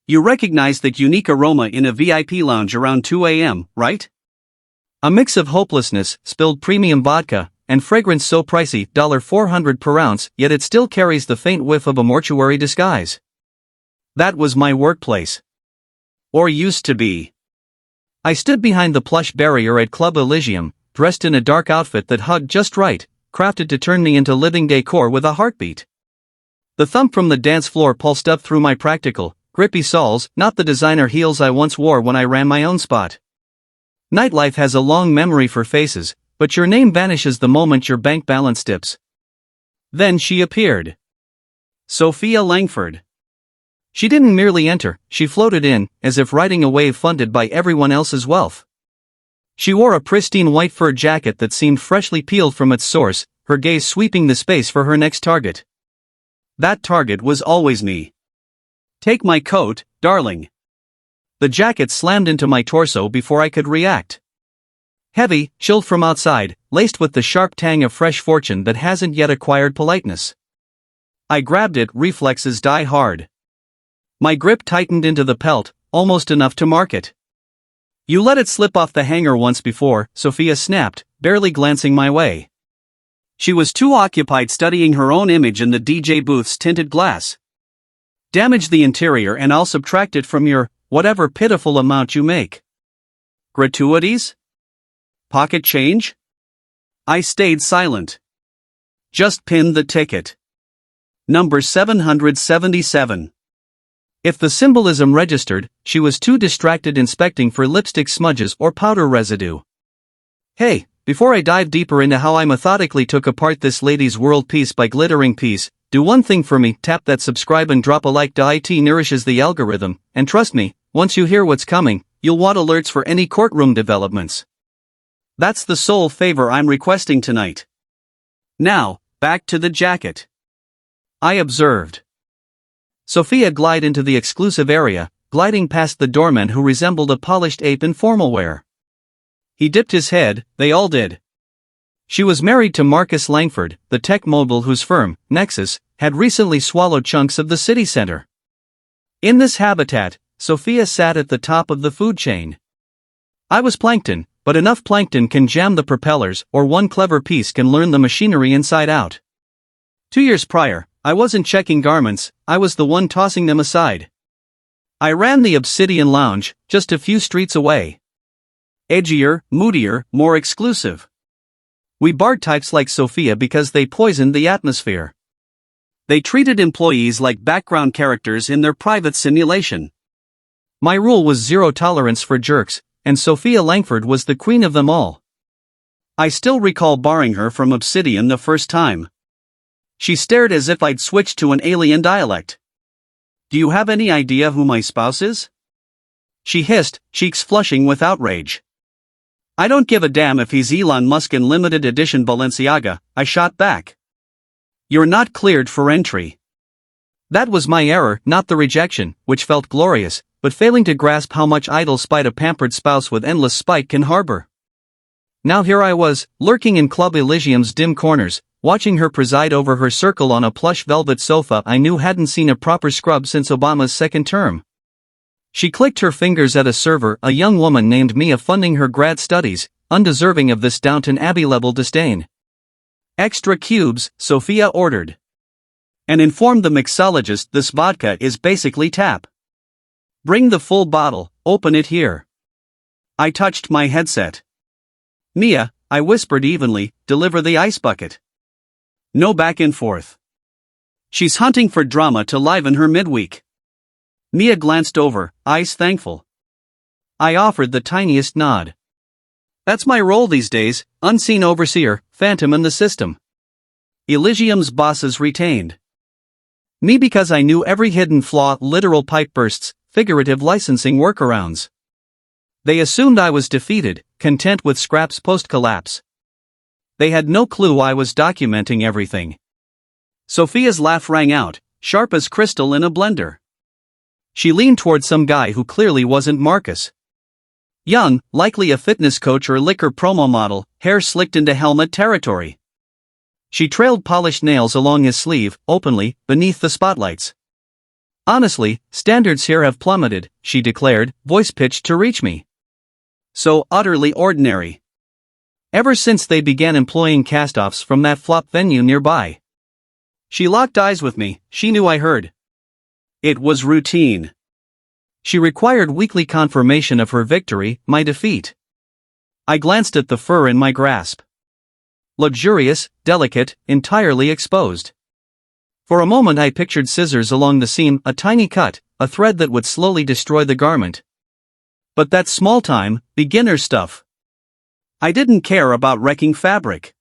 You recognize that unique aroma in a VIP lounge around 2 a.m., right? A mix of hopelessness, spilled premium vodka, and fragrance so pricey, $400 per ounce, yet it still carries the faint whiff of a mortuary disguise. That was my workplace. Or used to be. I stood behind the plush barrier at Club Elysium, dressed in a dark outfit that hugged just right, crafted to turn me into living decor with a heartbeat. The thump from the dance floor pulsed up through my practical, grippy soles, not the designer heels I once wore when I ran my own spot. Nightlife has a long memory for faces, but your name vanishes the moment your bank balance dips. Then she appeared. Sophia Langford. She didn't merely enter, she floated in, as if riding a wave funded by everyone else's wealth. She wore a pristine white fur jacket that seemed freshly peeled from its source, her gaze sweeping the space for her next target. That target was always me. Take my coat, darling. The jacket slammed into my torso before I could react. Heavy, chilled from outside, laced with the sharp tang of fresh fortune that hasn't yet acquired politeness. I grabbed it, reflexes die hard. My grip tightened into the pelt, almost enough to mark it. You let it slip off the hanger once before, Sophia snapped, barely glancing my way. She was too occupied studying her own image in the DJ booth's tinted glass. Damage the interior and I'll subtract it from your, whatever pitiful amount you make. Gratuities? Pocket change? I stayed silent. Just pinned the ticket. Number 777. If the symbolism registered, she was too distracted inspecting for lipstick smudges or powder residue. Hey, before I dive deeper into how I methodically took apart this lady's world piece by glittering piece, do one thing for me, tap that subscribe and drop a like. It nourishes the algorithm, and trust me, once you hear what's coming, you'll want alerts for any courtroom developments. That's the sole favor I'm requesting tonight. Now, back to the jacket. I observed. Sophia glided into the exclusive area, gliding past the doorman who resembled a polished ape in formal wear. He dipped his head, they all did. She was married to Marcus Langford, the tech mogul whose firm, Nexus, had recently swallowed chunks of the city center. In this habitat, Sophia sat at the top of the food chain. I was plankton, but enough plankton can jam the propellers, or one clever piece can learn the machinery inside out. 2 years prior, I wasn't checking garments, I was the one tossing them aside. I ran the Obsidian Lounge, just a few streets away. Edgier, moodier, more exclusive. We barred types like Sophia because they poisoned the atmosphere. They treated employees like background characters in their private simulation. My rule was zero tolerance for jerks, and Sophia Langford was the queen of them all. I still recall barring her from Obsidian the first time. She stared as if I'd switched to an alien dialect. Do you have any idea who my spouse is? She hissed, cheeks flushing with outrage. I don't give a damn if he's Elon Musk in limited edition Balenciaga, I shot back. You're not cleared for entry. That was my error, not the rejection, which felt glorious, but failing to grasp how much idle spite a pampered spouse with endless spite can harbor. Now here I was, lurking in Club Elysium's dim corners, watching her preside over her circle on a plush velvet sofa I knew hadn't seen a proper scrub since Obama's second term. She clicked her fingers at a server, a young woman named Mia funding her grad studies, undeserving of this Downton Abbey-level disdain. Extra cubes, Sophia ordered. And informed the mixologist this vodka is basically tap. Bring the full bottle, open it here. I touched my headset. Mia, I whispered evenly, deliver the ice bucket. No back and forth. She's hunting for drama to liven her midweek. Mia glanced over, eyes thankful. I offered the tiniest nod. That's my role these days, unseen overseer, phantom in the system. Elysium's bosses retained me because I knew every hidden flaw, literal pipe bursts, figurative licensing workarounds. They assumed I was defeated, content with scraps post-collapse. They had no clue I was documenting everything. Sophia's laugh rang out, sharp as crystal in a blender. She leaned toward some guy who clearly wasn't Marcus. Young, likely a fitness coach or liquor promo model, hair slicked into helmet territory. She trailed polished nails along his sleeve, openly, beneath the spotlights. Honestly, standards here have plummeted, she declared, voice pitched to reach me. So utterly ordinary. Ever since they began employing cast-offs from that flop venue nearby. She locked eyes with me, she knew I heard. It was routine. She required weekly confirmation of her victory, my defeat. I glanced at the fur in my grasp. Luxurious, delicate, entirely exposed. For a moment I pictured scissors along the seam, a tiny cut, a thread that would slowly destroy the garment. But that's small-time, beginner stuff. I didn't care about wrecking fabric.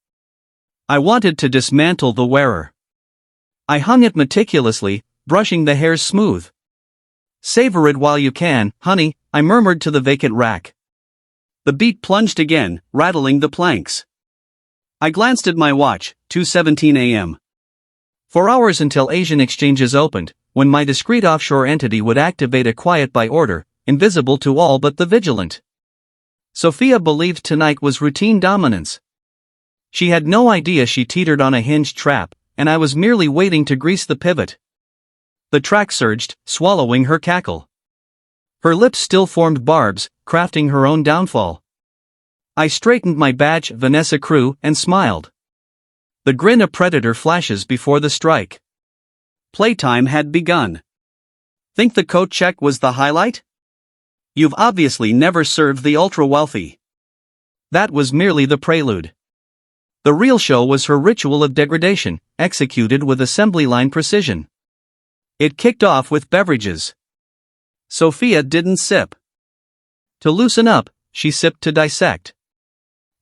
I wanted to dismantle the wearer. I hung it meticulously, brushing the hairs smooth. Savor it while you can, honey, I murmured to the vacant rack. The beat plunged again, rattling the planks. I glanced at my watch, 2:17 a.m. 4 hours until Asian exchanges opened, when my discreet offshore entity would activate a quiet by order, invisible to all but the vigilant. Sophia believed tonight was routine dominance. She had no idea she teetered on a hinged trap, and I was merely waiting to grease the pivot. The track surged, swallowing her cackle. Her lips still formed barbs, crafting her own downfall. I straightened my badge, Vanessa Crew, and smiled. The grin a predator flashes before the strike. Playtime had begun. Think the coat check was the highlight? You've obviously never served the ultra-wealthy. That was merely the prelude. The real show was her ritual of degradation, executed with assembly line precision. It kicked off with beverages. Sophia didn't sip. To loosen up, she sipped to dissect.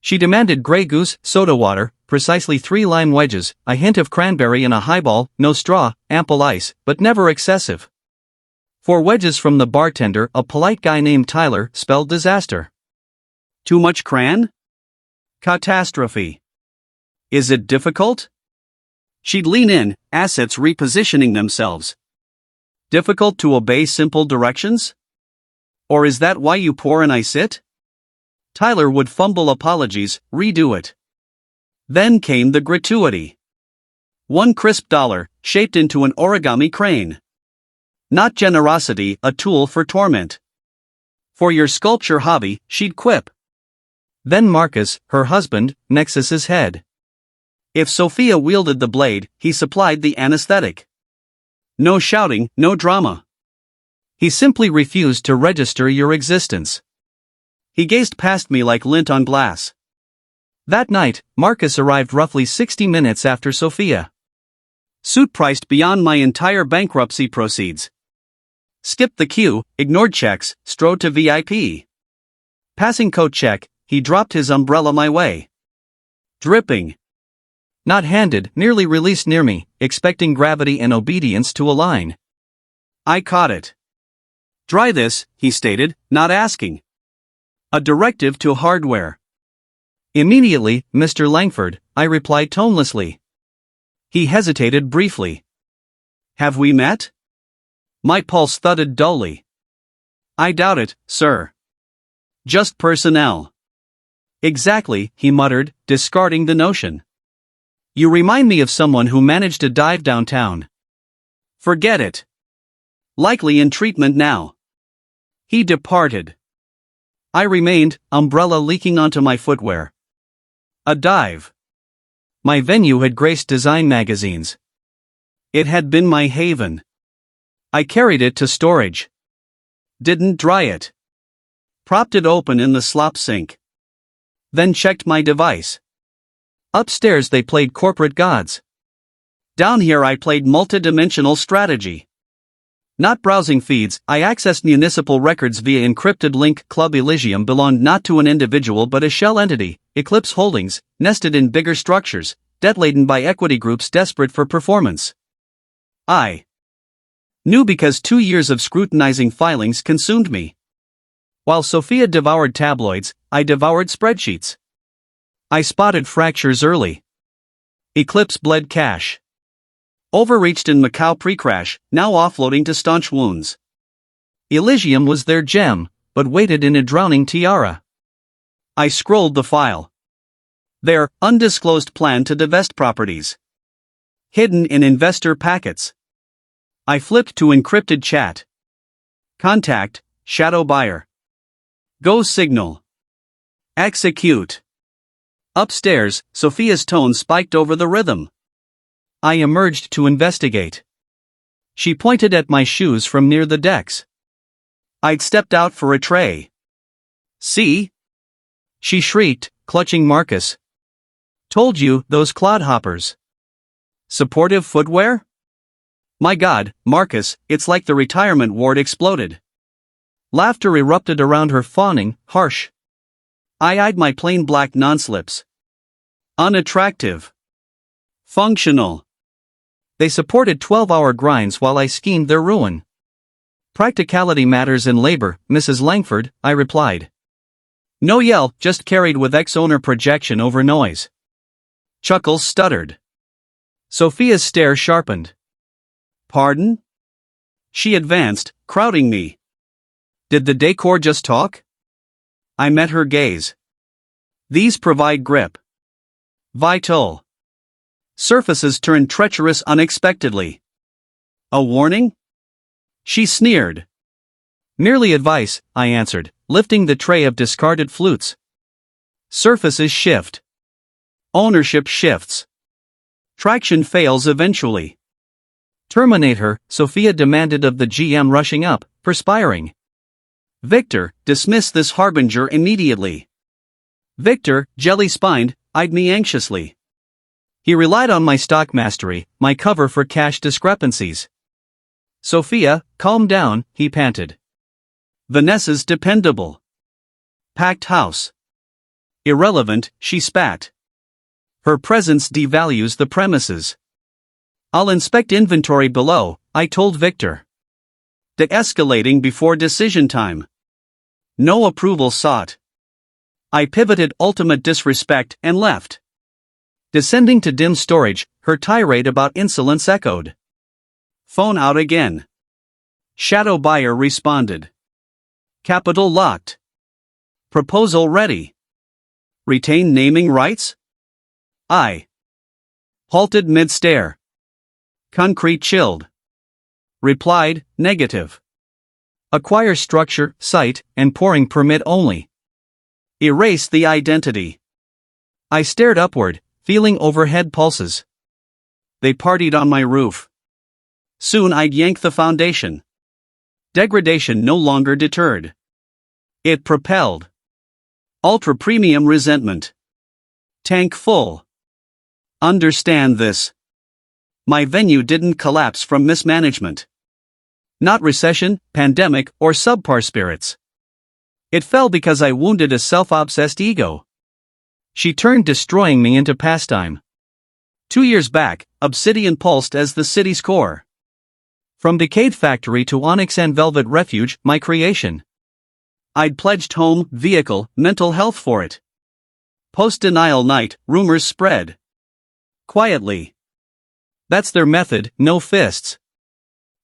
She demanded Grey Goose, soda water, precisely 3 lime wedges, a hint of cranberry in a highball, no straw, ample ice, but never excessive. 4 wedges from the bartender, a polite guy named Tyler, spelled disaster. Too much cran? Catastrophe. Is it difficult? She'd lean in, assets repositioning themselves. Difficult to obey simple directions? Or is that why you pour and I sit? Tyler would fumble apologies, redo it. Then came the gratuity. 1 crisp dollar, shaped into an origami crane. Not generosity, a tool for torment. For your sculpture hobby, she'd quip. Then Marcus, her husband, Nexus's head. If Sophia wielded the blade, he supplied the anesthetic. No shouting, no drama. He simply refused to register your existence. He gazed past me like lint on glass. That night, Marcus arrived roughly 60 minutes after Sophia. Suit priced beyond my entire bankruptcy proceeds. Skipped the queue, ignored checks, strode to VIP. Passing coat check, he dropped his umbrella my way. Dripping. Not handed, nearly released near me, expecting gravity and obedience to align. I caught it. Dry this, he stated, not asking. A directive to hardware. Immediately, Mr. Langford, I replied tonelessly. He hesitated briefly. Have we met? My pulse thudded dully. I doubt it, sir. Just personnel. Exactly, he muttered, discarding the notion. You remind me of someone who managed a dive downtown. Forget it. Likely in treatment now. He departed. I remained, umbrella leaking onto my footwear. A dive. My venue had graced design magazines. It had been my haven. I carried it to storage. Didn't dry it. Propped it open in the slop sink. Then checked my device. Upstairs they played corporate gods. Down here I played multidimensional strategy. Not browsing feeds, I accessed municipal records via encrypted link. Club Elysium belonged not to an individual but a shell entity, Eclipse Holdings, nested in bigger structures, debt-laden by equity groups desperate for performance. I knew because 2 years of scrutinizing filings consumed me. While Sophia devoured tabloids, I devoured spreadsheets. I spotted fractures early. Eclipse bled cash. Overreached in Macau pre-crash, now offloading to staunch wounds. Elysium was their gem, but waited in a drowning tiara. I scrolled the file. Their undisclosed plan to divest properties. Hidden in investor packets. I flipped to encrypted chat. Contact, shadow buyer. Go signal. Execute. Upstairs, Sophia's tone spiked over the rhythm. I emerged to investigate. She pointed at my shoes from near the decks. I'd stepped out for a tray. See? She shrieked, clutching Marcus. Told you, those clodhoppers. Supportive footwear? My God, Marcus, it's like the retirement ward exploded. Laughter erupted around her fawning, harsh. I eyed my plain black non-slips. Unattractive. Functional. They supported 12-hour grinds while I schemed their ruin. Practicality matters in labor, Mrs. Langford, I replied. No yell, just carried with ex-owner projection over noise. Chuckles stuttered. Sophia's stare sharpened. Pardon? She advanced, crowding me. Did the decor just talk? I met her gaze. These provide grip. Vital. Surfaces turn treacherous unexpectedly. A warning? She sneered. Merely advice, I answered, lifting the tray of discarded flutes. Surfaces shift. Ownership shifts. Traction fails eventually. Terminate her, Sophia demanded of the GM, rushing up, perspiring. Victor, dismiss this harbinger immediately. Victor, jelly-spined, eyed me anxiously. He relied on my stock mastery, my cover for cash discrepancies. Sophia, calm down, he panted. Vanessa's dependable. Packed house. Irrelevant, she spat. Her presence devalues the premises. I'll inspect inventory below, I told Victor. De-escalating before decision time. No approval sought. I pivoted ultimate disrespect and left. Descending to dim storage, her tirade about insolence echoed. Phone out again. Shadow buyer responded. Capital locked. Proposal ready. Retain naming rights? I halted mid-stare. Concrete chilled. Replied, negative. Acquire structure, site, and pouring permit only. Erase the identity. I stared upward, feeling overhead pulses. They partied on my roof. Soon I'd yank the foundation. Degradation no longer deterred. It propelled. Ultra-premium resentment. Tank full. Understand this. My venue didn't collapse from mismanagement. Not recession, pandemic, or subpar spirits. It fell because I wounded a self-obsessed ego. She turned destroying me into pastime. 2 years back, Obsidian pulsed as the city's core. From decayed factory to onyx and velvet refuge, my creation. I'd pledged home, vehicle, mental health for it. Post-denial night, rumors spread. Quietly. That's their method, no fists.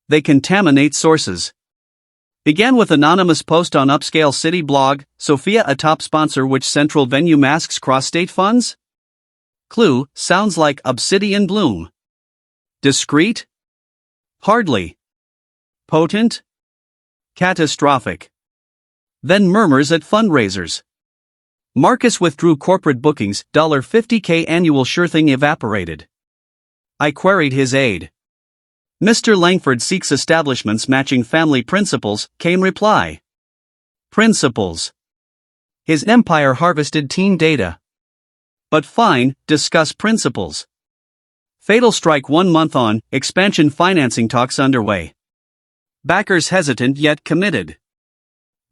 They contaminate sources. Began with anonymous post on upscale city blog, Sophia a top sponsor which central venue masks cross-state funds? Clue, sounds like Obsidian Bloom. Discreet? Hardly. Potent? Catastrophic. Then murmurs at fundraisers. Marcus withdrew corporate bookings, $50K annual sure thing evaporated. I queried his aid. Mr. Langford seeks establishments matching family principles, came reply. Principles. His empire harvested teen data. But fine, discuss principles. Fatal strike 1 month on, expansion financing talks underway. Backers hesitant yet committed.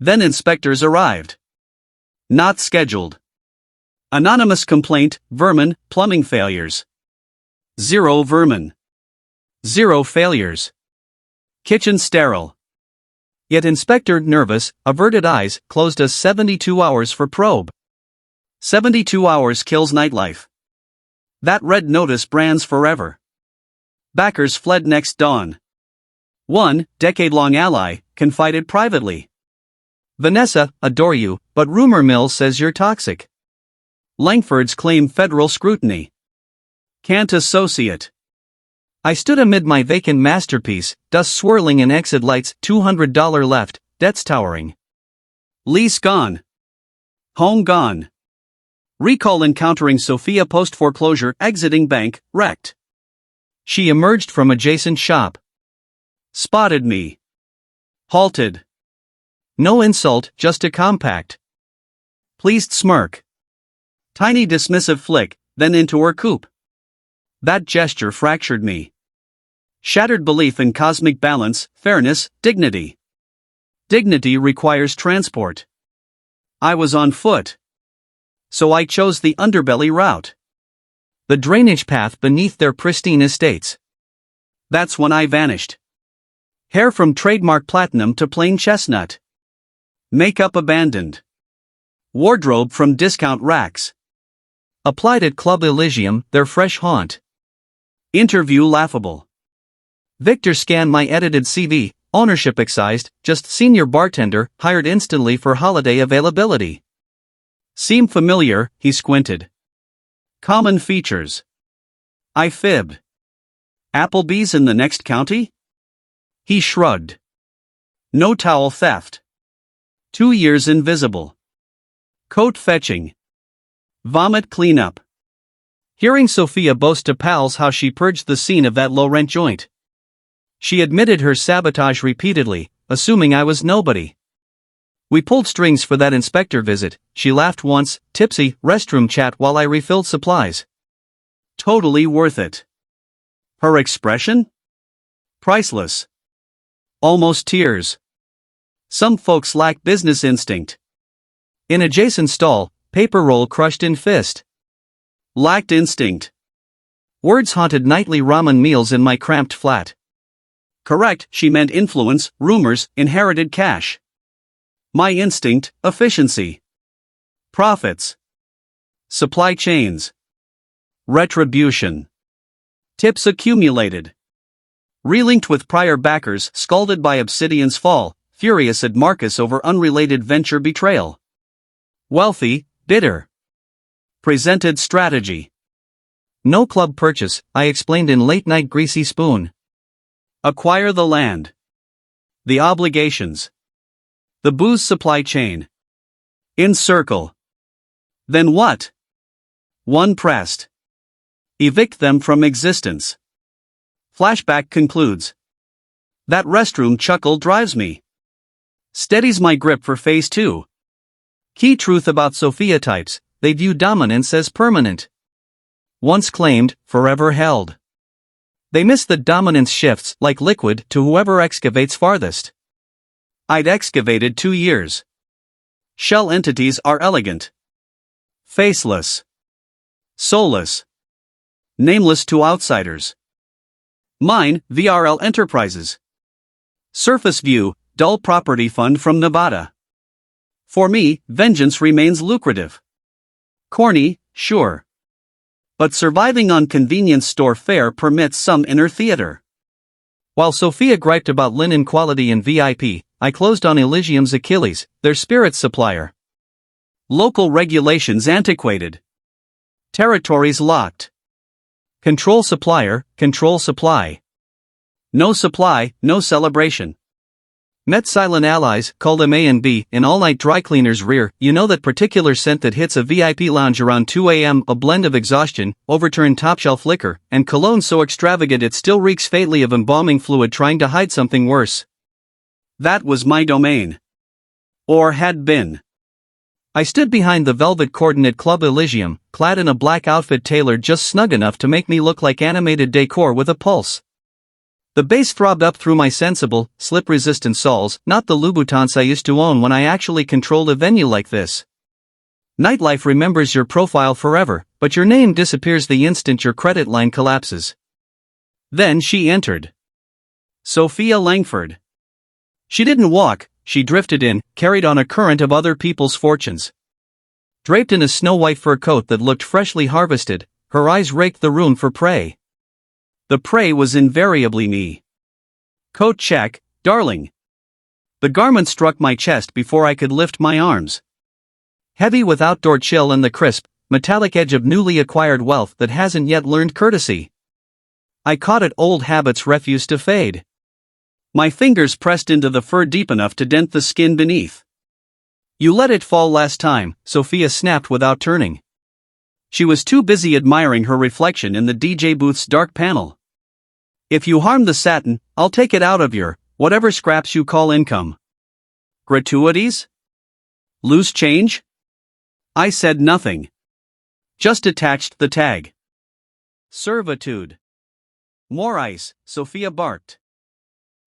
Then inspectors arrived. Not scheduled. Anonymous complaint, vermin, plumbing failures. 0 vermin. 0 failures. Kitchen sterile. Yet inspector nervous, averted eyes, closed us 72 hours for probe. 72 hours kills nightlife. That red notice brands forever. Backers fled next dawn. One, decade-long ally, confided privately. Vanessa, adore you, but rumor mill says you're toxic. Langford's claim federal scrutiny. Can't associate. I stood amid my vacant masterpiece, dust swirling in exit lights, $200 left, debts towering. Lease gone. Home gone. Recall encountering Sophia post-foreclosure, exiting bank, wrecked. She emerged from adjacent shop. Spotted me. Halted. No insult, just a compact. Pleased smirk. Tiny dismissive flick, then into her coupe. That gesture fractured me. Shattered belief in cosmic balance, fairness, dignity. Dignity requires transport. I was on foot. So I chose the underbelly route. The drainage path beneath their pristine estates. That's when I vanished. Hair from trademark platinum to plain chestnut. Makeup abandoned. Wardrobe from discount racks. Applied at Club Elysium, their fresh haunt. Interview laughable. Victor scanned my edited CV, ownership excised, just senior bartender, hired instantly for holiday availability. Seem familiar, he squinted. Common features. I fibbed. Applebee's in the next county? He shrugged. No towel theft. 2 years invisible. Coat fetching. Vomit cleanup. Hearing Sophia boast to pals how she purged the scene of that low-rent joint. She admitted her sabotage repeatedly, assuming I was nobody. We pulled strings for that inspector visit. She laughed once, tipsy, restroom chat while I refilled supplies. Totally worth it. Her expression? Priceless. Almost tears. Some folks lack business instinct. In adjacent stall, paper roll crushed in fist. Lacked instinct. Words haunted nightly ramen meals in my cramped flat. Correct, she meant influence, rumors, inherited cash. My instinct, efficiency. Profits. Supply chains. Retribution. Tips accumulated. Relinked with prior backers, scalded by Obsidian's fall, furious at Marcus over unrelated venture betrayal. Wealthy, bitter. Presented strategy. No club purchase, I explained in late-night greasy spoon. Acquire the land. The obligations. The booze supply chain. Encircle. Then what? One pressed. Evict them from existence. Flashback concludes. That restroom chuckle drives me. Steadies my grip for phase 2. Key truth about Sophia types, they view dominance as permanent. Once claimed, forever held. They miss that dominance shifts like liquid to whoever excavates farthest. I'd excavated 2 years. Shell entities are elegant. Faceless. Soulless. Nameless to outsiders. Mine, VRL Enterprises. Surface view, dull property fund from Nevada. For me, vengeance remains lucrative. Corny, sure. But surviving on convenience store fare permits some inner theater. While Sophia griped about linen quality and VIP, I closed on Elysium's Achilles, their spirits supplier. Local regulations antiquated. Territories locked. Control supplier, control supply. No supply, no celebration. Met silent allies, called them A and B, in all-night dry cleaner's rear. You know that particular scent that hits a VIP lounge around 2 a.m., a blend of exhaustion, overturned top-shelf liquor, and cologne so extravagant it still reeks faintly of embalming fluid trying to hide something worse. That was my domain. Or had been. I stood behind the velvet cordon at Club Elysium, clad in a black outfit tailored just snug enough to make me look like animated decor with a pulse. The bass throbbed up through my sensible, slip-resistant soles, not the Louboutins I used to own when I actually controlled a venue like this. Nightlife remembers your profile forever, but your name disappears the instant your credit line collapses. Then she entered. Sophia Langford. She didn't walk, she drifted in, carried on a current of other people's fortunes. Draped in a snow-white fur coat that looked freshly harvested, her eyes raked the room for prey. The prey was invariably me. Coat check, darling. The garment struck my chest before I could lift my arms. Heavy with outdoor chill and the crisp, metallic edge of newly acquired wealth that hasn't yet learned courtesy. I caught it. Old habits refused to fade. My fingers pressed into the fur deep enough to dent the skin beneath. You let it fall last time, Sophia snapped without turning. She was too busy admiring her reflection in the DJ booth's dark panel. If you harm the satin, I'll take it out of your, whatever scraps you call income. Gratuities? Loose change? I said nothing. Just attached the tag. Servitude. More ice, Sophia barked.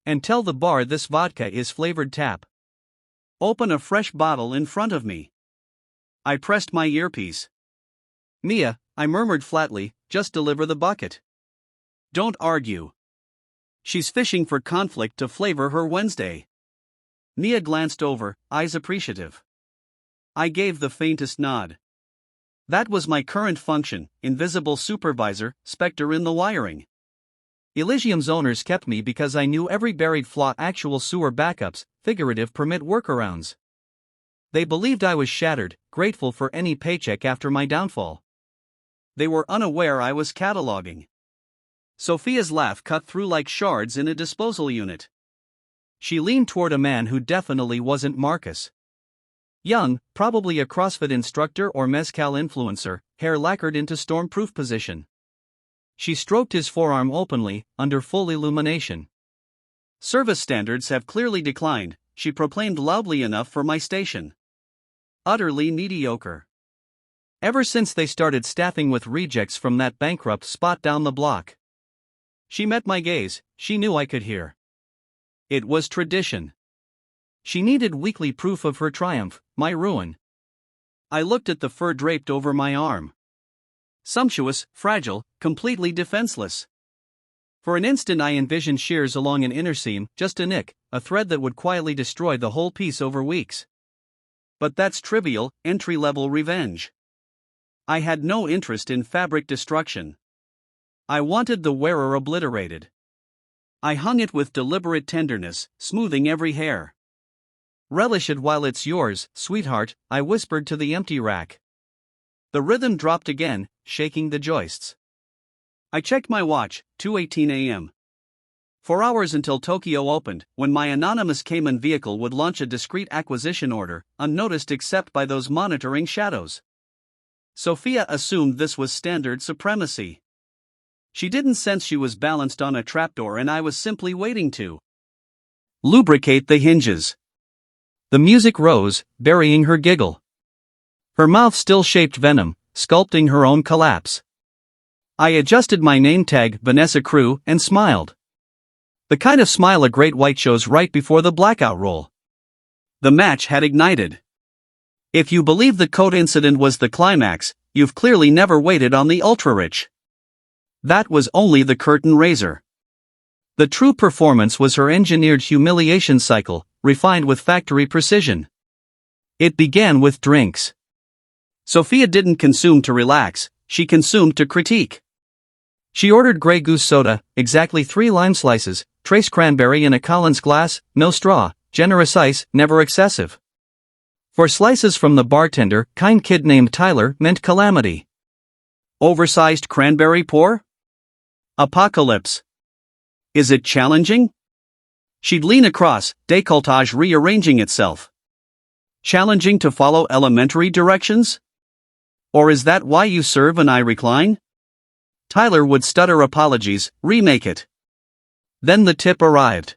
And tell the bar this vodka is flavored tap. Open a fresh bottle in front of me. I pressed my earpiece. Mia, I murmured flatly, just deliver the bucket. Don't argue. She's fishing for conflict to flavor her Wednesday. Mia glanced over, eyes appreciative. I gave the faintest nod. That was my current function, invisible supervisor, specter in the wiring. Elysium's owners kept me because I knew every buried flaw. Actual sewer backups, figurative permit workarounds. They believed I was shattered, grateful for any paycheck after my downfall. They were unaware I was cataloging. Sophia's laugh cut through like shards in a disposal unit. She leaned toward a man who definitely wasn't Marcus. Young, probably a CrossFit instructor or mezcal influencer, hair lacquered into stormproof position. She stroked his forearm openly, under full illumination. Service standards have clearly declined, she proclaimed loudly enough for my station. Utterly mediocre. Ever since they started staffing with rejects from that bankrupt spot down the block. She met my gaze, she knew I could hear. It was tradition. She needed weekly proof of her triumph, my ruin. I looked at the fur draped over my arm. Sumptuous, fragile, completely defenseless. For an instant I envisioned shears along an inner seam, just a nick, a thread that would quietly destroy the whole piece over weeks. But that's trivial, entry-level revenge. I had no interest in fabric destruction. I wanted the wearer obliterated. I hung it with deliberate tenderness, smoothing every hair. Relish it while it's yours, sweetheart, I whispered to the empty rack. The rhythm dropped again, shaking the joists. I checked my watch, 2:18 a.m. 4 hours until Tokyo opened, when my anonymous Cayman vehicle would launch a discreet acquisition order, unnoticed except by those monitoring shadows. Sophia assumed this was standard supremacy. She didn't sense she was balanced on a trapdoor and I was simply waiting to lubricate the hinges. The music rose, burying her giggle. Her mouth still shaped venom, sculpting her own collapse. I adjusted my name tag, Vanessa Crew, and smiled. The kind of smile a great white shows right before the blackout roll. The match had ignited. If you believe the coat incident was the climax, you've clearly never waited on the ultra-rich. That was only the curtain raiser. The true performance was her engineered humiliation cycle, refined with factory precision. It began with drinks. Sophia didn't consume to relax, she consumed to critique. She ordered Grey Goose soda, exactly 3 lime slices, trace cranberry in a Collins glass, no straw, generous ice, never excessive. For slices from the bartender, kind kid named Tyler meant calamity. Oversized cranberry pour? Apocalypse. Is it challenging? She'd lean across, décolletage rearranging itself. Challenging to follow elementary directions? Or is that why you serve and I recline? Tyler would stutter apologies, remake it. Then the tip arrived.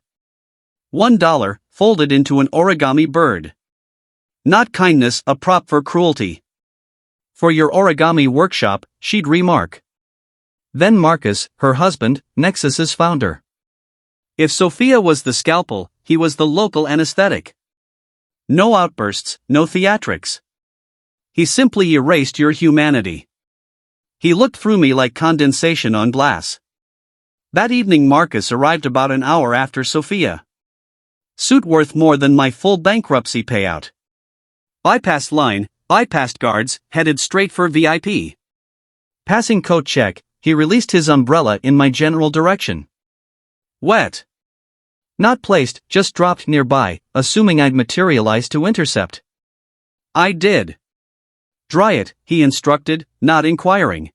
$1, folded into an origami bird. Not kindness, a prop for cruelty. For your origami workshop, she'd remark. Then Marcus, her husband, Nexus's founder. If Sophia was the scalpel, he was the local anesthetic. No outbursts, no theatrics. He simply erased your humanity. He looked through me like condensation on glass. That evening Marcus arrived about an hour after Sophia. Suit worth more than my full bankruptcy payout. Bypassed line, bypassed guards, headed straight for VIP. Passing coat check, he released his umbrella in my general direction. Wet. Not placed, just dropped nearby, assuming I'd materialize to intercept. I did. Dry it, he instructed, not inquiring.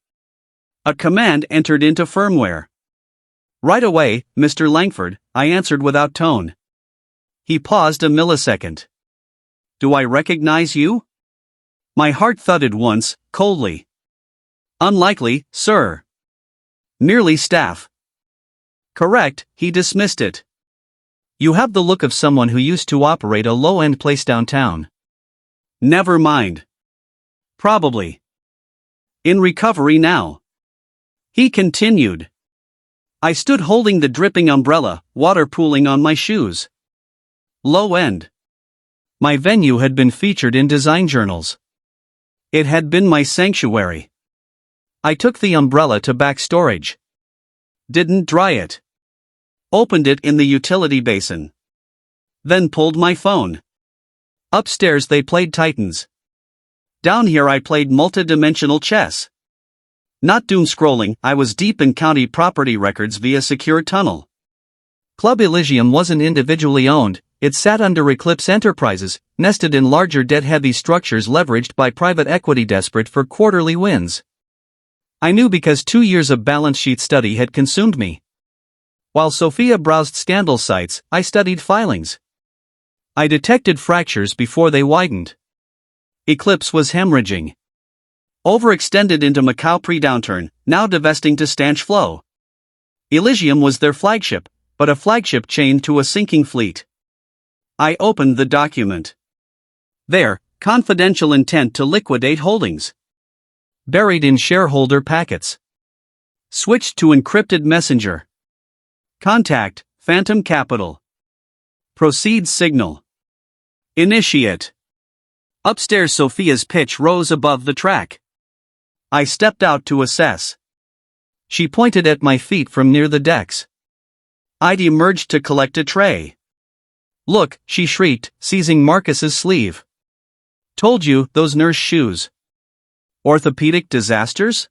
A command entered into firmware. Right away, Mr. Langford, I answered without tone. He paused a millisecond. Do I recognize you? My heart thudded once, coldly. Unlikely, sir. Merely staff. Correct, he dismissed it. You have the look of someone who used to operate a low-end place downtown. Never mind. Probably. In recovery now. He continued. I stood holding the dripping umbrella, water pooling on my shoes. Low end. My venue had been featured in design journals. It had been my sanctuary. I took the umbrella to back storage. Didn't dry it. Opened it in the utility basin. Then pulled my phone. Upstairs they played Titans. Down here I played multi-dimensional chess. Not doom scrolling, I was deep in county property records via secure tunnel. Club Elysium wasn't individually owned, it sat under Eclipse Enterprises, nested in larger debt-heavy structures leveraged by private equity desperate for quarterly wins. I knew because 2 years of balance sheet study had consumed me. While Sophia browsed scandal sites, I studied filings. I detected fractures before they widened. Eclipse was hemorrhaging. Overextended into Macau pre-downturn, now divesting to stanch flow. Elysium was their flagship, but a flagship chained to a sinking fleet. I opened the document. There, confidential intent to liquidate holdings. Buried in shareholder packets. Switched to encrypted messenger. Contact, Phantom Capital. Proceed signal. Initiate. Upstairs Sophia's pitch rose above the track. I stepped out to assess. She pointed at my feet from near the decks. I'd emerged to collect a tray. Look, she shrieked, seizing Marcus's sleeve. Told you, those nurse shoes. Orthopedic disasters?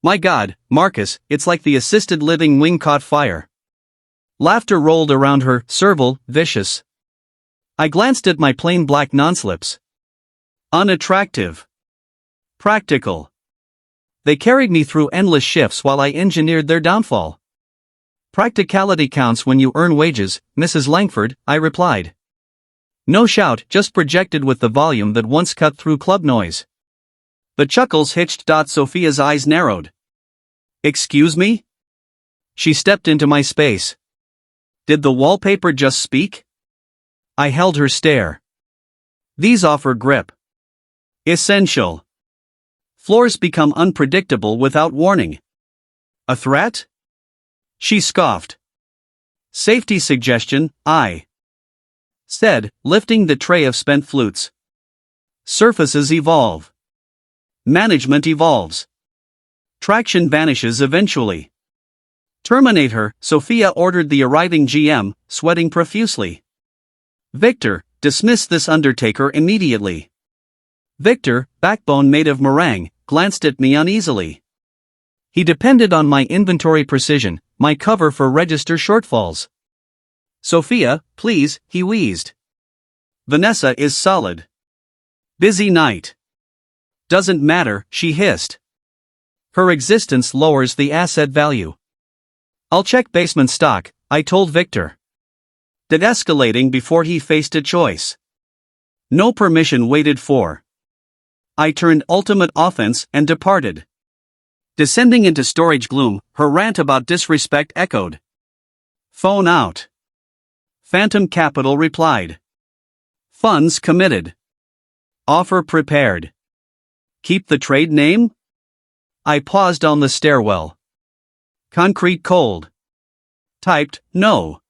My God, Marcus, it's like the assisted living wing caught fire. Laughter rolled around her, servile, vicious. I glanced at my plain black non-slips. Unattractive. Practical. They carried me through endless shifts while I engineered their downfall. Practicality counts when you earn wages, Mrs. Langford, I replied. No shout, just projected with the volume that once cut through club noise. The chuckles hitched. Sophia's eyes narrowed. Excuse me? She stepped into my space. Did the wallpaper just speak? I held her stare. These offer grip. Essential. Floors become unpredictable without warning. A threat? She scoffed. Safety suggestion, I said, lifting the tray of spent flutes. Surfaces evolve. Management evolves. Traction vanishes eventually. Terminate her, Sophia ordered the arriving GM, sweating profusely. Victor, dismiss this undertaker immediately. Victor, backbone made of meringue, glanced at me uneasily. He depended on my inventory precision, my cover for register shortfalls. Sophia, please, he wheezed. Vanessa is solid. Busy night. Doesn't matter, she hissed. Her existence lowers the asset value. I'll check basement stock, I told Victor. De-escalating before he faced a choice. No permission waited for. I turned ultimate offense and departed. Descending into storage gloom, her rant about disrespect echoed. Phone out. Phantom Capital replied. Funds committed. Offer prepared. Keep the trade name? I paused on the stairwell. Concrete cold. Typed, no.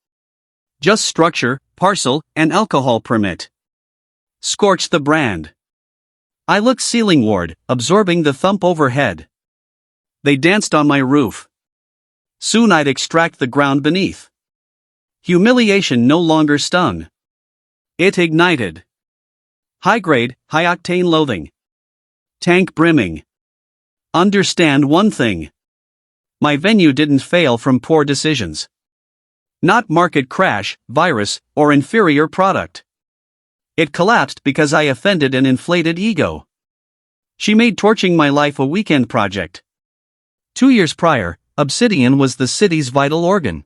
Just structure, parcel, and alcohol permit. Scorch the brand. I looked ceilingward, absorbing the thump overhead. They danced on my roof. Soon I'd extract the ground beneath. Humiliation no longer stung. It ignited. High-grade, high-octane loathing. Tank brimming. Understand one thing. My venue didn't fail from poor decisions. Not market crash, virus, or inferior product. It collapsed because I offended an inflated ego. She made torching my life a weekend project. 2 years prior, obsidian was the city's vital organ.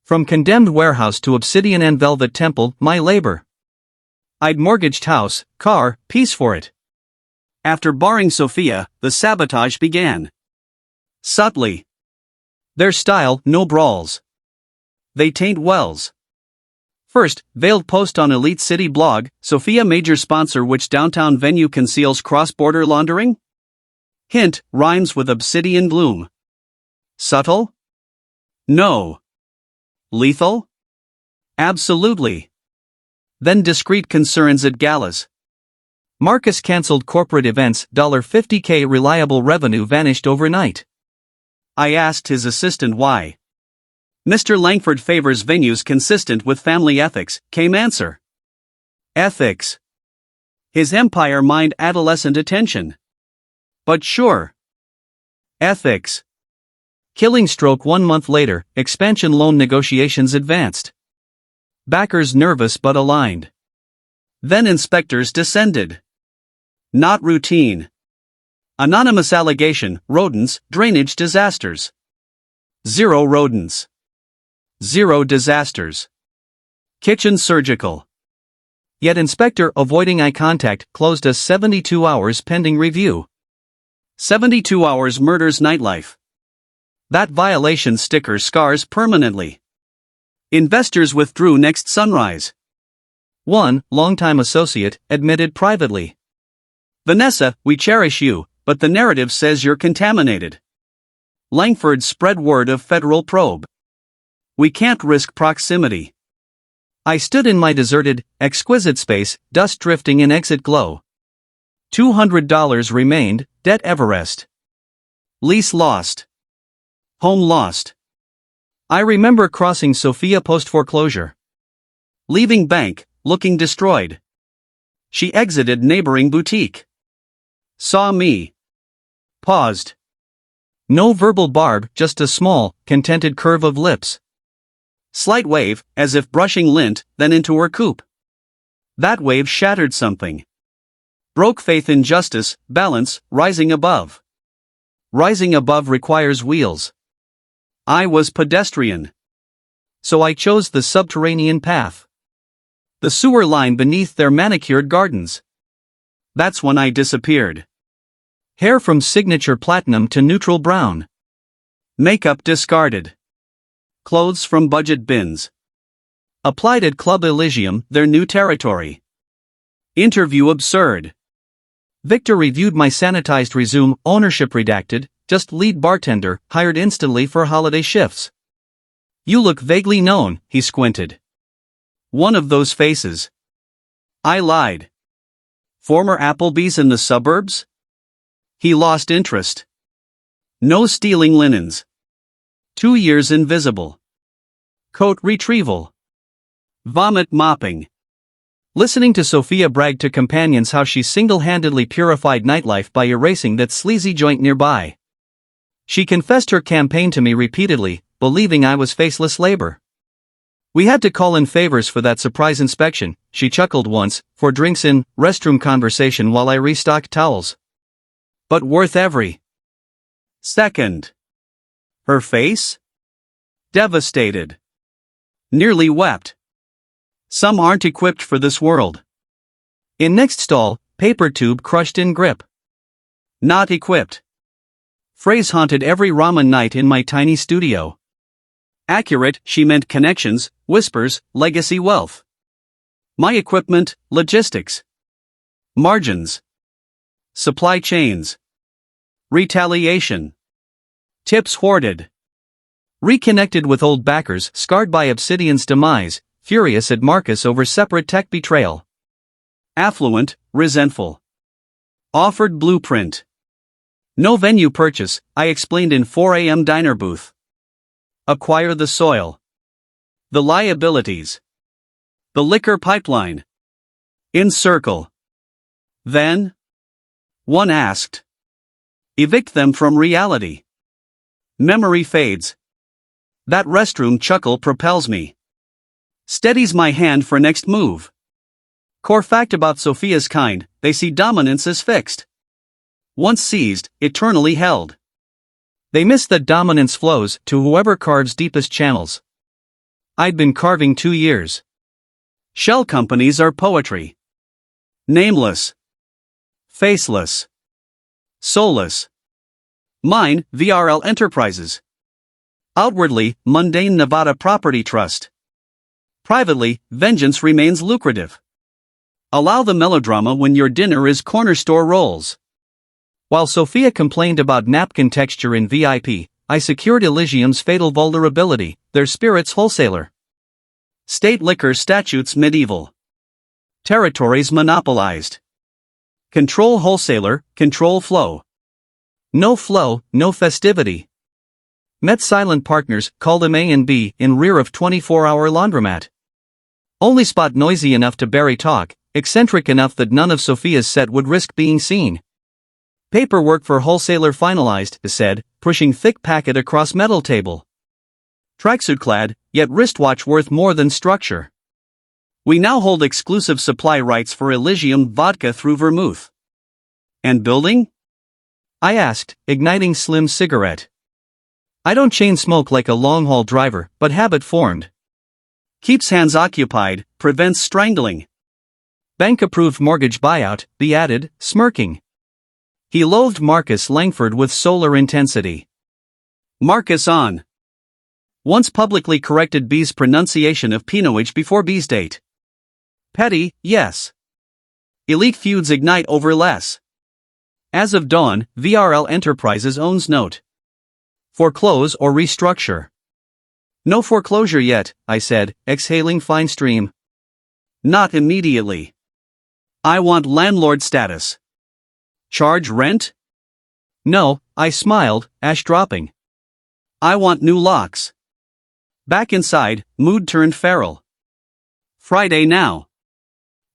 From condemned warehouse to obsidian and velvet temple, my labor. I'd mortgaged house, car, peace for it. After barring Sophia, the sabotage began. Subtly. Their style, no brawls. They taint wells. First, veiled post on Elite City blog, Sophia major sponsor which downtown venue conceals cross-border laundering? Hint, rhymes with obsidian gloom. Subtle? No. Lethal? Absolutely. Then discreet concerns at galas. Marcus cancelled corporate events, $50K reliable revenue vanished overnight. I asked his assistant why. Mr. Langford favors venues consistent with family ethics, came answer. Ethics. His empire mined adolescent attention. But sure. Ethics. Killing stroke 1 month later, expansion loan negotiations advanced. Backers nervous but aligned. Then inspectors descended. Not routine. Anonymous allegation, rodents, drainage disasters. 0 rodents. 0 disasters. Kitchen surgical. Yet inspector avoiding eye contact closed us 72 hours pending review. 72 hours murders nightlife. That violation sticker scars permanently. Investors withdrew next sunrise. One, longtime associate, admitted privately. Vanessa, we cherish you, but the narrative says you're contaminated. Langford spread word of federal probe. We can't risk proximity. I stood in my deserted, exquisite space, dust drifting in exit glow. $200 remained, debt Everest. Lease lost. Home lost. I remember crossing Sophia post-foreclosure. Leaving bank, looking destroyed. She exited neighboring boutique. Saw me. Paused. No verbal barb, just a small, contented curve of lips. Slight wave, as if brushing lint, then into her coupe. That wave shattered something. Broke faith in justice, balance, rising above. Rising above requires wheels. I was pedestrian. So I chose the subterranean path. The sewer line beneath their manicured gardens. That's when I disappeared. Hair from signature platinum to neutral brown. Makeup discarded. Clothes from budget bins. Applied at Club Elysium, their new territory. Interview absurd. Victor reviewed my sanitized resume, ownership redacted, just lead bartender, hired instantly for holiday shifts. You look vaguely known, he squinted. One of those faces. I lied. Former Applebee's in the suburbs? He lost interest. No stealing linens. 2 years invisible. Coat retrieval. Vomit mopping. Listening to Sophia brag to companions how she single-handedly purified nightlife by erasing that sleazy joint nearby. She confessed her campaign to me repeatedly, believing I was faceless labor. We had to call in favors for that surprise inspection, she chuckled once, for drinks in, restroom conversation while I restocked towels. But worth every second. Her face? Devastated. Nearly wept. Some aren't equipped for this world. In next stall, paper tube crushed in grip. Not equipped. Phrase haunted every ramen night in my tiny studio. Accurate, she meant connections, whispers, legacy wealth. My equipment, logistics. Margins. Supply chains. Retaliation. Tips hoarded. Reconnected with old backers scarred by Obsidian's demise, furious at Marcus over separate tech betrayal. Affluent, resentful. Offered blueprint. No venue purchase, I explained in 4 a.m. diner booth. Acquire the soil. The liabilities. The liquor pipeline. Encircle. Then? One asked. Evict them from reality. Memory fades. That restroom chuckle propels me. Steadies my hand for next move. Core fact about Sophia's kind, they see dominance as fixed. Once seized, eternally held. They miss that dominance flows to whoever carves deepest channels. I'd been carving 2 years. Shell companies are poetry. Nameless. Faceless. Soulless. Mine, VRL Enterprises. Outwardly, mundane Nevada Property Trust. Privately, vengeance remains lucrative. Allow the melodrama when your dinner is corner store rolls. While Sophia complained about napkin texture in VIP, I secured Elysium's fatal vulnerability, their spirits wholesaler. State liquor statutes medieval. Territories monopolized. Control wholesaler, control flow. No flow, no festivity. Met silent partners, called them A and B, in rear of 24-hour laundromat. Only spot noisy enough to bury talk, eccentric enough that none of Sophia's set would risk being seen. Paperwork for wholesaler finalized, said, pushing thick packet across metal table. Tracksuit clad, yet wristwatch worth more than structure. We now hold exclusive supply rights for Elysium vodka through vermouth. And building? I asked, igniting slim cigarette. I don't chain smoke like a long-haul driver, but habit formed. Keeps hands occupied, prevents strangling. Bank-approved mortgage buyout, B added, smirking. He loathed Marcus Langford with solar intensity. Marcus on. Once publicly corrected B's pronunciation of Pinoage before B's date. Petty, yes. Elite feuds ignite over less. As of dawn, VRL Enterprises owns note. Foreclose or restructure. No foreclosure yet, I said, exhaling fine stream. Not immediately. I want landlord status. Charge rent? No, I smiled, ash dropping. I want new locks. Back inside, mood turned feral. Friday now.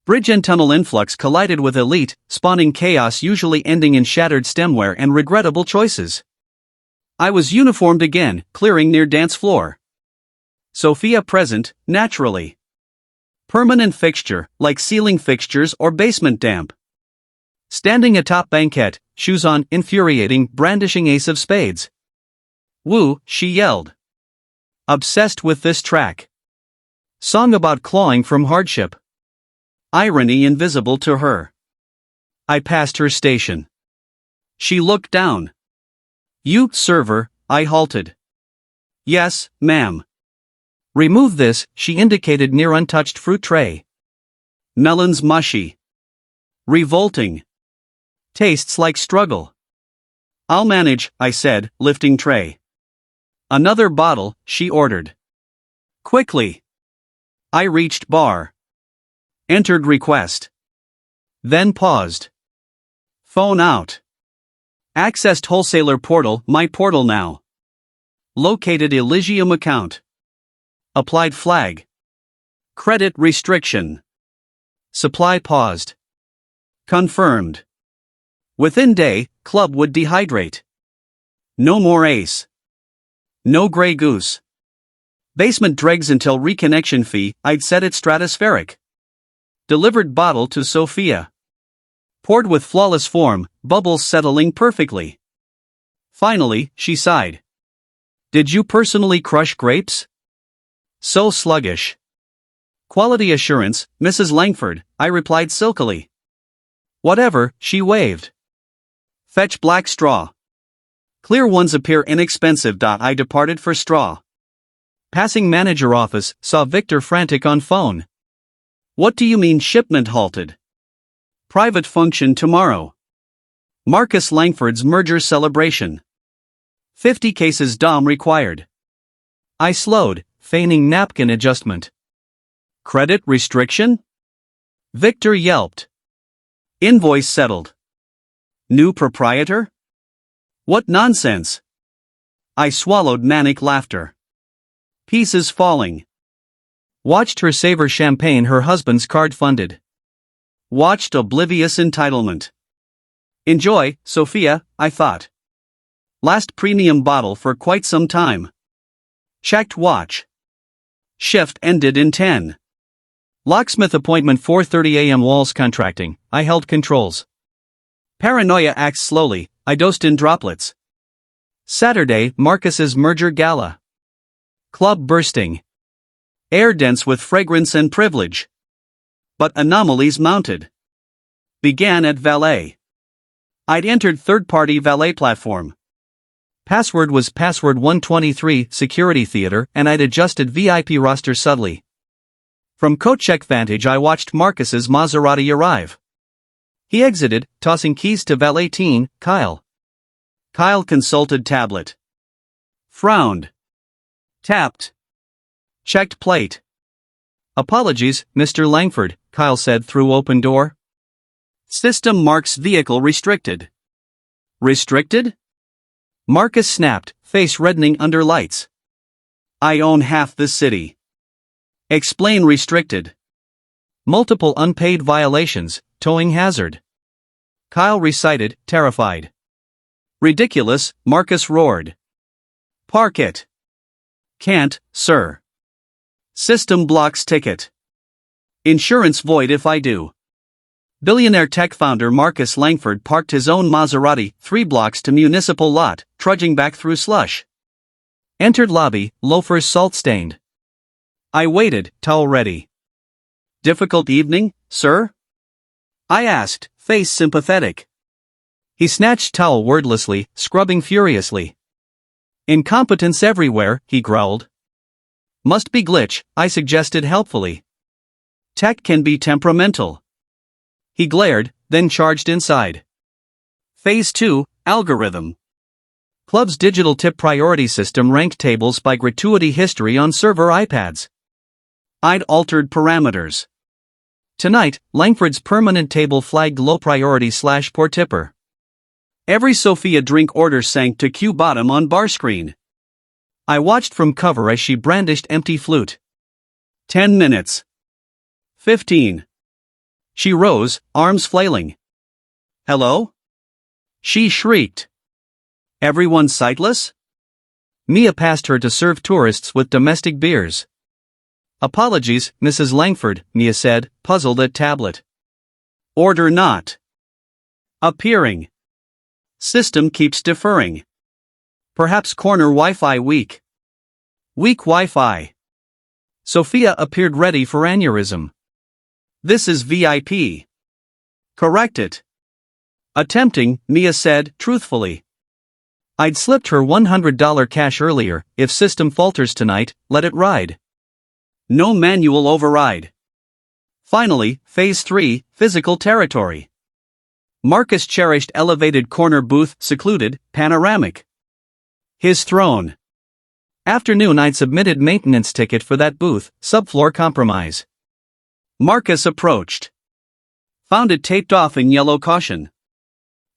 Bridge and tunnel influx collided with elite, spawning chaos usually ending in shattered stemware and regrettable choices. I was uniformed again, clearing near dance floor. Sophia present, naturally. Permanent fixture, like ceiling fixtures or basement damp. Standing atop banquette, shoes on, infuriating, brandishing ace of spades. Woo, she yelled. Obsessed with this track. Song about clawing from hardship. Irony invisible to her. I passed her station. She looked down. You, server, I halted. Yes, ma'am. Remove this, she indicated near untouched fruit tray. Melons mushy. Revolting. Tastes like struggle. I'll manage, I said, lifting tray. Another bottle, she ordered. Quickly. I reached bar. Entered request. Then paused. Phone out. Accessed wholesaler portal, my portal now. Located Elysium account. Applied flag. Credit restriction. Supply paused. Confirmed. Within day, club would dehydrate. No more ace. No Grey Goose. Basement dregs until reconnection fee, I'd set it stratospheric. Delivered bottle to Sophia. Poured with flawless form, bubbles settling perfectly. Finally, she sighed. Did you personally crush grapes? So sluggish. Quality assurance, Mrs. Langford, I replied silkily. Whatever, she waved. Fetch black straw. Clear ones appear inexpensive. I departed for straw. Passing manager office, saw Victor frantic on phone. What do you mean shipment halted? Private function tomorrow. Marcus Langford's merger celebration. 50 cases DOM required. I slowed, feigning napkin adjustment. Credit restriction? Victor yelped. Invoice settled. New proprietor? What nonsense! I swallowed manic laughter. Pieces falling. Watched her savor champagne her husband's card funded. Watched oblivious entitlement. Enjoy, Sophia, I thought. Last premium bottle for quite some time. Checked watch. Shift ended in 10. Locksmith appointment 4:30 a.m. walls contracting, I held controls. Paranoia acts slowly, I dosed in droplets. Saturday, Marcus's merger gala. Club bursting. Air dense with fragrance and privilege. But anomalies mounted. Began at valet. I'd entered third-party valet platform. Password was password 123 security theater, and I'd adjusted VIP roster subtly. From coat check vantage I watched Marcus's Maserati arrive. He exited, tossing keys to valet teen, Kyle. Kyle consulted tablet. Frowned. Tapped. Checked plate. Apologies, Mr. Langford, Kyle said through open door. System marks vehicle restricted. Restricted? Marcus snapped, face reddening under lights. I own half the city. Explain restricted. Multiple unpaid violations, towing hazard. Kyle recited, terrified. Ridiculous, Marcus roared. Park it. Can't, sir. System blocks ticket. Insurance void if I do. Billionaire tech founder Marcus Langford parked his own Maserati 3 blocks to municipal lot, trudging back through slush. Entered lobby, loafers salt-stained. I waited, towel ready. Difficult evening, sir? I asked, face sympathetic. He snatched towel wordlessly, scrubbing furiously. Incompetence everywhere, he growled. Must be glitch, I suggested helpfully. Tech can be temperamental. He glared, then charged inside. Phase 2, algorithm. Club's digital tip priority system ranked tables by gratuity history on server iPads. I'd altered parameters. Tonight, Langford's permanent table flagged low priority / poor tipper. Every Sophia drink order sank to queue bottom on bar screen. I watched from cover as she brandished empty flute. 10 minutes. 15. She rose, arms flailing. Hello? She shrieked. Everyone sightless? Mia passed her to serve tourists with domestic beers. Apologies, Mrs. Langford, Mia said, puzzled at tablet. Order not. Appearing. System keeps deferring. Perhaps corner Wi-Fi weak. Weak Wi-Fi. Sophia appeared ready for aneurysm. This is VIP. Correct it. Attempting, Mia said, truthfully. I'd slipped her $100 cash earlier. If system falters tonight, let it ride. No manual override. Finally, Phase 3, physical territory. Marcus cherished elevated corner booth, secluded, panoramic. His throne. Afternoon I'd submitted maintenance ticket for that booth, subfloor compromise. Marcus approached. Found it taped off in yellow caution.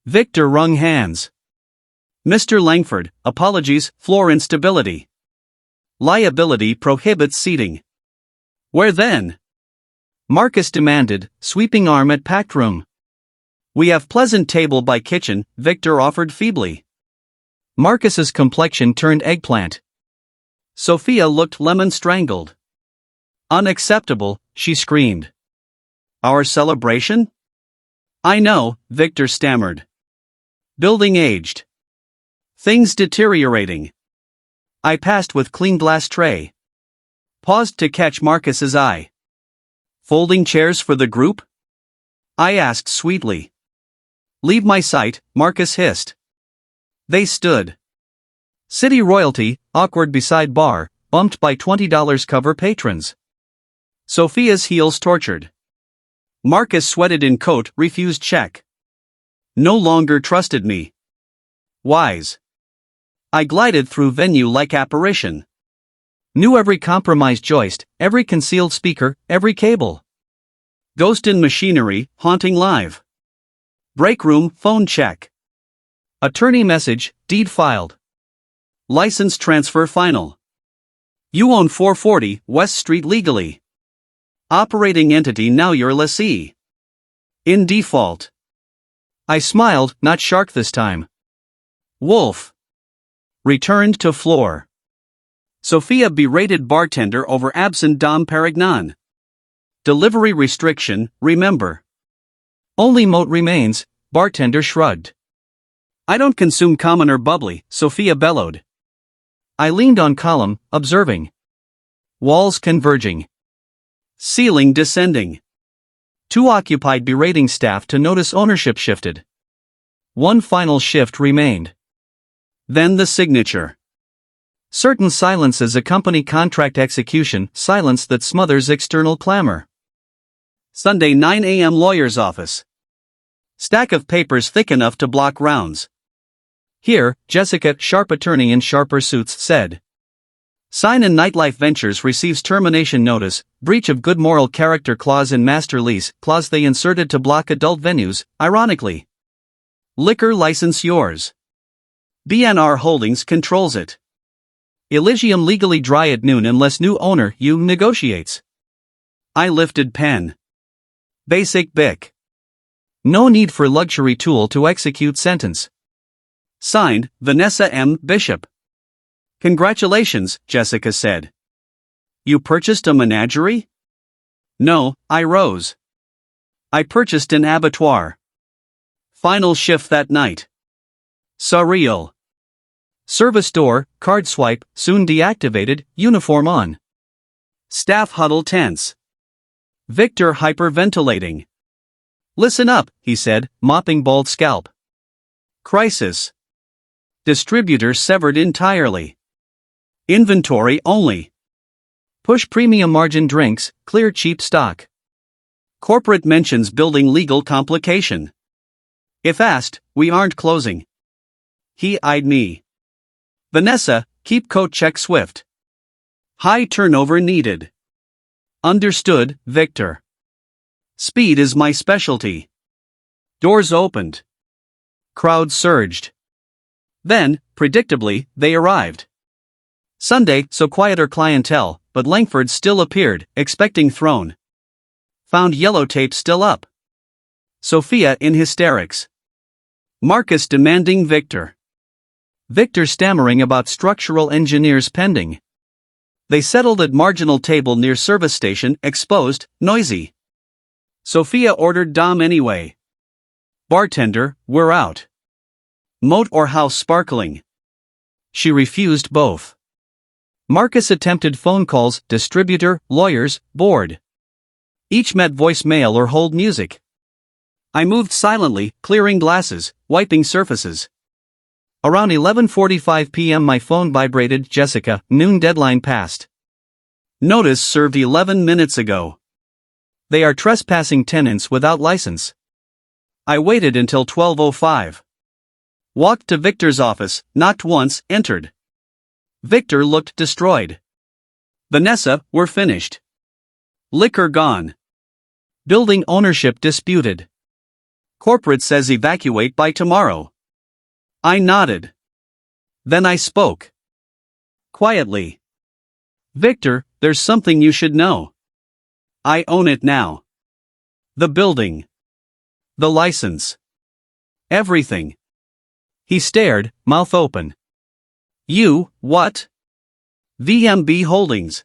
Victor wrung hands. Mr. Langford, apologies, floor instability. Liability prohibits seating. Where then? Marcus demanded, sweeping arm at packed room. We have pleasant table by kitchen, Victor offered feebly. Marcus's complexion turned eggplant. Sophia looked lemon-strangled. Unacceptable, she screamed. Our celebration? I know, Victor stammered. Building aged. Things deteriorating. I passed with clean glass tray. Paused to catch Marcus's eye. Folding chairs for the group? I asked sweetly. Leave my sight, Marcus hissed. They stood. City royalty, awkward beside bar, bumped by $20 cover patrons. Sophia's heels tortured. Marcus sweated in coat, refused check. No longer trusted me. Wise. I glided through venue like apparition. Knew every compromised joist, every concealed speaker, every cable. Ghost in machinery, haunting live. Break room, phone check. Attorney message, deed filed. License transfer final. You own 440 West Street legally. Operating entity now your lessee. In default. I smiled, not shark this time. Wolf. Returned to floor. Sophia berated bartender over absent Dom Perignon. Delivery restriction, remember. Only moat remains, bartender shrugged. I don't consume common or bubbly, Sophia bellowed. I leaned on column, observing. Walls converging. Ceiling descending. Too occupied berating staff to notice ownership shifted. One final shift remained. Then the signature. Certain silences accompany contract execution, silence that smothers external clamor. Sunday 9 a.m. lawyer's office. Stack of papers thick enough to block rounds. Here, Jessica, sharp attorney in sharper suits, said. Sign and Nightlife Ventures receives termination notice, breach of good moral character clause in master lease, clause they inserted to block adult venues, ironically. Liquor license yours. BNR Holdings controls it. Elysium legally dry at noon unless new owner you negotiates. I lifted pen. Basic BIC. No need for luxury tool to execute sentence. Signed, Vanessa M. Bishop. Congratulations, Jessica said. You purchased a menagerie? No, I rose. I purchased an abattoir. Final shift that night. Surreal. Service door, card swipe, soon deactivated, uniform on. Staff huddle tense. Victor hyperventilating. Listen up, he said, mopping bald scalp. Crisis. Distributor severed entirely. Inventory only. Push premium margin drinks, clear cheap stock. Corporate mentions building legal complication. If asked, we aren't closing. He eyed me. Vanessa, keep coat check swift. High turnover needed. Understood, Victor. Speed is my specialty. Doors opened. Crowd surged. Then, predictably, they arrived. Sunday, so quieter clientele, but Langford still appeared, expecting throne. Found yellow tape still up. Sophia in hysterics. Marcus demanding Victor. Victor stammering about structural engineers pending. They settled at marginal table near service station, exposed, noisy. Sophia ordered Dom anyway. Bartender, we're out. Moat or house sparkling. She refused both. Marcus attempted phone calls, distributor, lawyers, board. Each met voicemail or hold music. I moved silently, clearing glasses, wiping surfaces. Around 11:45 p.m. my phone vibrated. Jessica, noon deadline passed. Notice served 11 minutes ago. They are trespassing tenants without license. I waited until 12:05. Walked to Victor's office, knocked once, entered. Victor looked destroyed. Vanessa, we're finished. Liquor gone. Building ownership disputed. Corporate says evacuate by tomorrow. I nodded. Then I spoke. Quietly. Victor, there's something you should know. I own it now. The building. The license. Everything. He stared, mouth open. You, what? VMB Holdings.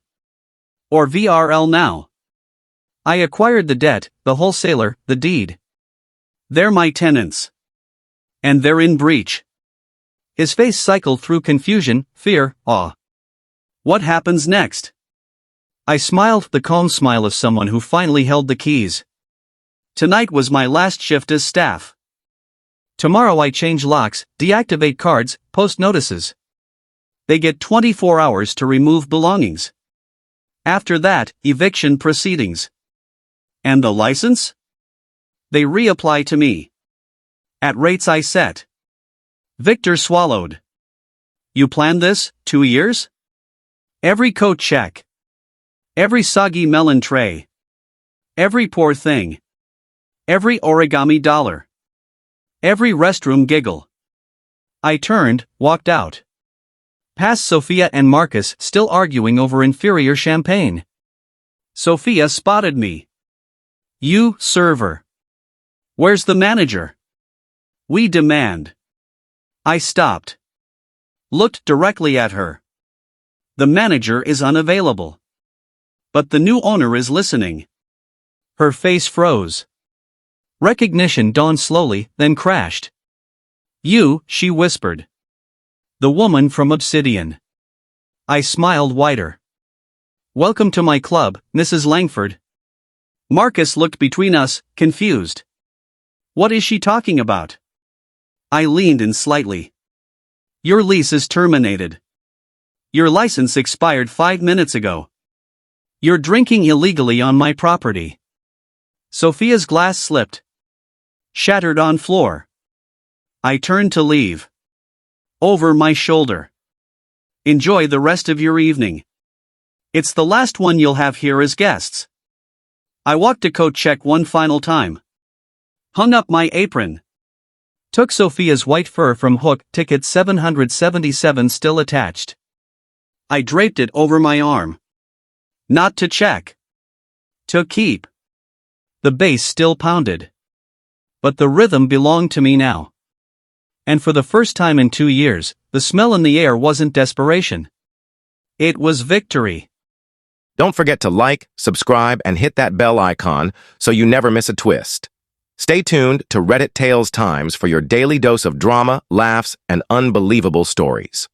Or VRL now. I acquired the debt, the wholesaler, the deed. They're my tenants. And they're in breach. His face cycled through confusion, fear, awe. What happens next? I smiled, the calm smile of someone who finally held the keys. Tonight was my last shift as staff. Tomorrow I change locks, deactivate cards, post notices. They get 24 hours to remove belongings. After that, eviction proceedings. And the license? They reapply to me. At rates I set. Victor swallowed. You planned this, 2 years? Every coat check. Every soggy melon tray. Every poor thing. Every origami dollar. Every restroom giggle. I turned, walked out. Past Sophia and Marcus still arguing over inferior champagne. Sophia spotted me. You, server. Where's the manager? We demand. I stopped. Looked directly at her. The manager is unavailable. But the new owner is listening. Her face froze. Recognition dawned slowly, then crashed. You, she whispered. The woman from Obsidian. I smiled wider. Welcome to my club, Mrs. Langford. Marcus looked between us, confused. What is she talking about? I leaned in slightly. Your lease is terminated. Your license expired 5 minutes ago. You're drinking illegally on my property. Sophia's glass slipped. Shattered on floor. I turned to leave. Over my shoulder. Enjoy the rest of your evening. It's the last one you'll have here as guests. I walked to coat check one final time. Hung up my apron. Took Sophia's white fur from hook, ticket 777 still attached. I draped it over my arm. Not to check. To keep. The bass still pounded. But the rhythm belonged to me now. And for the first time in 2 years, the smell in the air wasn't desperation. It was victory. Don't forget to like, subscribe, and hit that bell icon so you never miss a twist. Stay tuned to Reddit Tales Times for your daily dose of drama, laughs, and unbelievable stories.